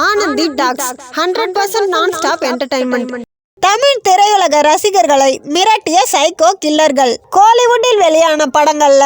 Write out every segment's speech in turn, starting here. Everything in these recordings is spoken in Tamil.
Anandhi talks 100% nonstop entertainment. Tamil திரையுலக ரசிகர்களை மிரட்டிய சைக்கோ கில்லர்கள். கோலிவுட்டில் வெளியான படங்கள்ல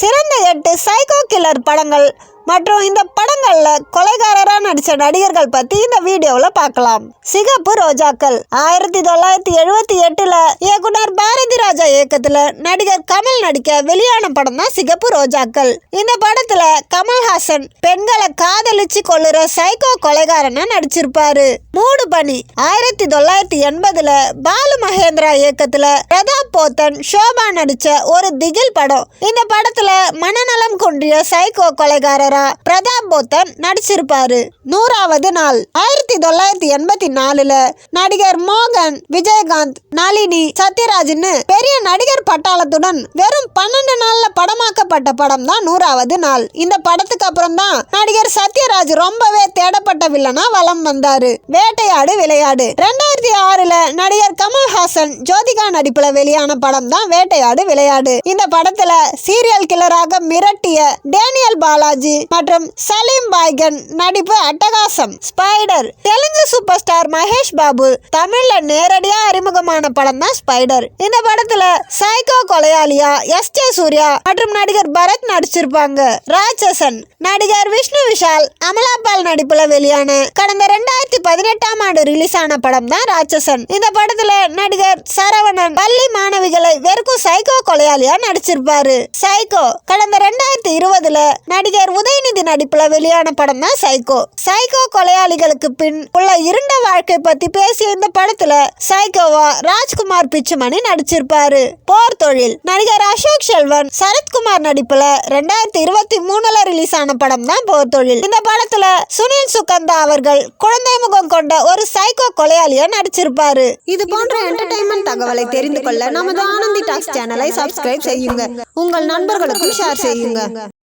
சிறந்த 8 சைக்கோ கில்லர் படங்கள் மற்றும் இந்த படங்கள்ல கொலைகாரரா நடிச்ச நடிகர்கள் பத்தி இந்த வீடியோல பார்க்கலாம். சிகப்பு ரோஜாக்கள் 1978 இயக்குனர் பாரதி ராஜா இயக்கத்துல நடிகர் கமல் நடிக்க வெளியான படம் தான் சிகப்பு ரோஜாக்கள். இந்த படத்துல கமல்ஹாசன் பெண்களை காதலிச்சு கொள்ளுற சைக்கோ கொலைகாரனா நடிச்சிருப்பாரு. மூடு பனி 1980 பாலு மகேந்திரா இயக்கத்துல பிரதாப் போத்தன் ஷோபா நடிச்ச ஒரு திகில் படம். இந்த படத்துல மனநலம் குன்றிய சைக்கோ கொலைகாரர் பிரதாப் போத்தன் நடிச்சிருப்பாரு. 100வது நாள் 1984 நடிகர் மோகன், விஜயகாந்த், நளினி, சத்யராஜ்னு பெரிய நடிகர் பட்டாளத்துடன் வெறும் 12 நாள்ல படமாக்கப்பட்ட படம் தான் 100வது நாள். இந்த படத்துக்கு அப்புறம் தான் நடிகர் சத்யராஜ் ரொம்பவே தேடப்பட்ட வில்லனா வலம் வந்தாரு. வேட்டையாடு விளையாடு 2006 நடிகர் கமல்ஹாசன் ஜோதிகா நடிப்புல வெளியான படம் தான் வேட்டையாடு விளையாடு. இந்த படத்துல சீரியல் கில்லராக மிரட்டிய டேனியல் பாலாஜி மற்றும் சலீம் பாய்கன் நடிப்பு அட்டகாசம். Spider Telugu super star Mahesh Babu தமிழ்ல நேரடியா அறிமுகமான படம் தான் ஸ்பைடர். இந்த படத்துல சைக்கோ கொலையாளியா எஸ்.ஜே. சூர்யா மற்றும் நடிகர் பரத் நடிச்சிருப்பாங்க. ராட்சசன் நடிகர் விஷ்ணு விஷால், அமலாபால் நடிப்புல வெளியான கடந்த 2018ஆம் ஆண்டு ரிலீஸ் ஆன படம் தான் ராட்சசன். இந்த படத்துல நடிகர் சரவணன் பள்ளி மாணவிகளை வெறுக்கும் சைக்கோ கொலையாளியா நடிச்சிருப்பாரு. சைக்கோ கடந்த 2020 நடிகர் உதயநிதி நடிப்புல வெளியான படம் தான் சைக்கோ. சைக்கோ கொலையாளிகளுக்கு பின் உள்ள இருண்ட வாழ்க்கை பத்தி பேசிய இந்த படத்துல சைக்கோவா ராஜ்குமார் பிச்சுமணி நடிச்சிருப்பாரு. போர் தொழில் நடிகர் அசோக் செல்வன், சரத்குமார் நடிப்புல 2023 ரிலீஸ் ஆன படம் தான் போர் தொழில். இந்த படத்துல சுனில் சுகந்தா அவர்கள் குழந்தை முகம் கொண்ட ஒரு சைக்கோ கொலையாளியா நடிச்சிருப்பாரு. இது போன்ற என்டர்டைன்மெண்ட் தகவலை தெரிந்து கொள்ள நமது ஆனந்தி டாக்ஸ் சேனலை சப்ஸ்கிரைப் செய்யுங்க. உங்கள் நண்பர்களுக்கும் ஷேர் செய்யுங்க.